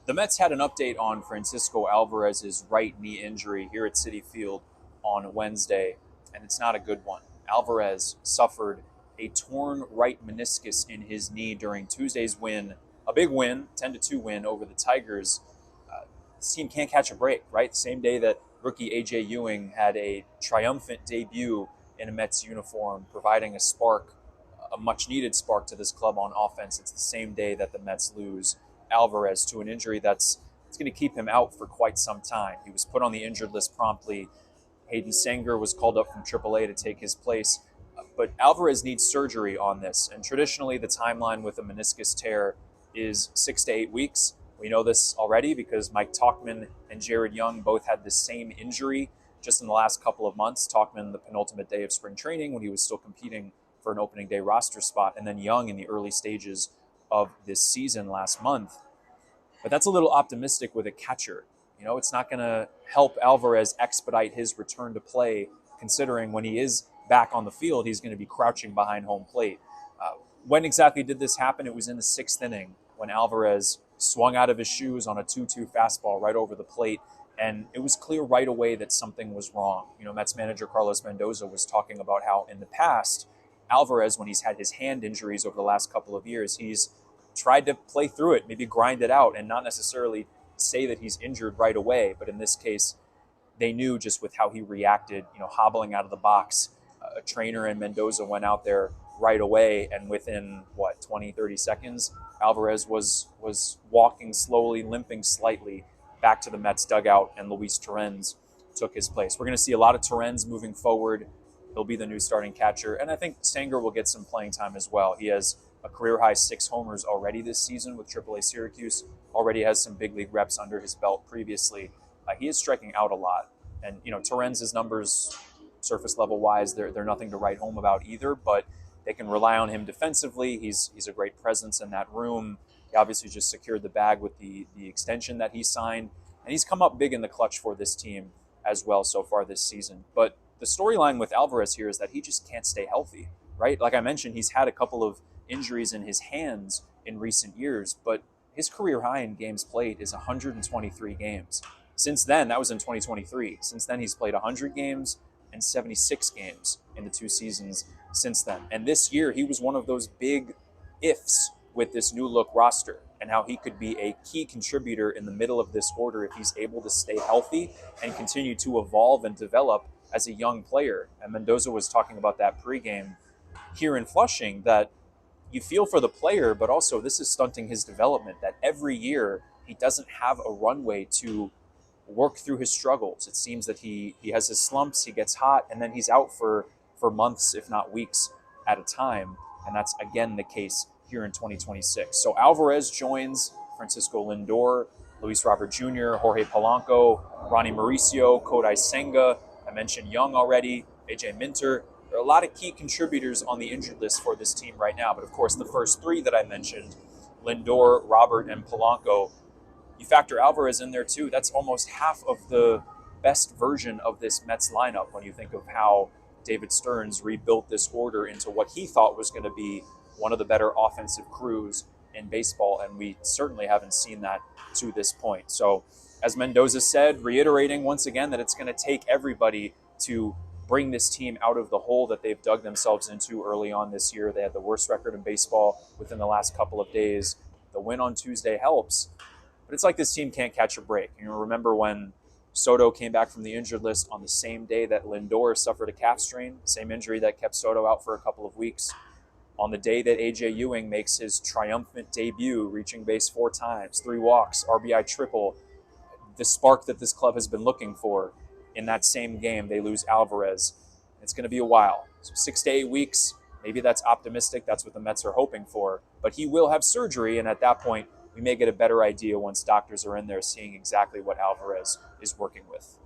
The Mets had an update on Francisco Alvarez's right knee injury here at Citi Field on Wednesday, and it's not a good one. Alvarez suffered a torn right meniscus in his knee during Tuesday's win, a big win, 10-2 win over the Tigers. This team can't catch a break, right? The same day that rookie A.J. Ewing had a triumphant debut in a Mets uniform, providing a spark, a much-needed spark to this club on offense. It's the same day that the Mets lose Alvarez to an injury that's going to keep him out for quite some time. He was put on the injured list promptly. Hayden Sanger was called up from AAA to take his place. But Alvarez needs surgery on this. And traditionally, the timeline with a meniscus tear is 6 to 8 weeks. We know this already because Mike Tauchman and Jared Young both had the same injury just in the last couple of months. Tauchman, the penultimate day of spring training when he was still competing for an opening day roster spot, and then Young in the early stages of this season last month. But that's a little optimistic with a catcher. You know, it's not going to help Alvarez expedite his return to play, considering when he is back on the field, he's going to be crouching behind home plate. When exactly did this happen? It was in the sixth inning when Alvarez swung out of his shoes on a 2-2 fastball right over the plate, and it was clear right away that something was wrong. You know, Mets manager Carlos Mendoza was talking about how in the past, Alvarez, when he's had his hand injuries over the last couple of years, he's tried to play through it, maybe grind it out, and not necessarily say that he's injured right away. But in this case, they knew just with how he reacted, you know, hobbling out of the box. A trainer and Mendoza went out there right away, and within, 20, 30 seconds, Alvarez was walking slowly, limping slightly back to the Mets dugout, and Luis Torrens took his place. We're going to see a lot of Torrens moving forward. He'll be the new starting catcher, and I think Sanger will get some playing time as well. He has a career-high 6 homers already this season with AAA Syracuse, already has some big league reps under his belt previously. He is striking out a lot, and, you know, Torrens' numbers, surface level-wise, they're nothing to write home about either, but they can rely on him defensively. He's a great presence in that room. He obviously just secured the bag with the extension that he signed, and he's come up big in the clutch for this team as well so far this season. But the storyline with Alvarez here is that he just can't stay healthy, right? Like I mentioned, he's had a couple of injuries in his hands in recent years, but his career high in games played is 123 games. Since then, that was in 2023. Since then, he's played 100 games and 76 games in the 2 seasons since then. And this year, he was one of those big ifs with this new look roster and how he could be a key contributor in the middle of this order if he's able to stay healthy and continue to evolve and develop as a young player. And Mendoza was talking about that pregame here in Flushing, that you feel for the player, but also this is stunting his development, that every year he doesn't have a runway to work through his struggles. It seems that he has his slumps, he gets hot, and then he's out for months, if not weeks at a time. And that's, again, the case here in 2026. So Alvarez joins Francisco Lindor, Luis Robert Jr., Jorge Polanco, Ronnie Mauricio, Kodai Senga. I mentioned Young already, AJ Minter. There are a lot of key contributors on the injured list for this team right now. But of course, the first 3 that I mentioned, Lindor, Robert, and Polanco, you factor Alvarez in there too. That's almost half of the best version of this Mets lineup when you think of how David Stearns rebuilt this order into what he thought was going to be one of the better offensive crews in baseball, and we certainly haven't seen that to this point. So, as Mendoza said, reiterating once again that it's going to take everybody to bring this team out of the hole that they've dug themselves into early on this year. They had the worst record in baseball within the last couple of days. The win on Tuesday helps, but it's like this team can't catch a break. You know, remember when Soto came back from the injured list on the same day that Lindor suffered a calf strain, same injury that kept Soto out for a couple of weeks. On the day that A.J. Ewing makes his triumphant debut, reaching base 4 times, 3 walks, RBI triple, the spark that this club has been looking for, in that same game, they lose Alvarez. It's going to be a while. So 6 to 8 weeks, maybe that's optimistic. That's what the Mets are hoping for. But he will have surgery, and at that point, we may get a better idea once doctors are in there seeing exactly what Alvarez is working with.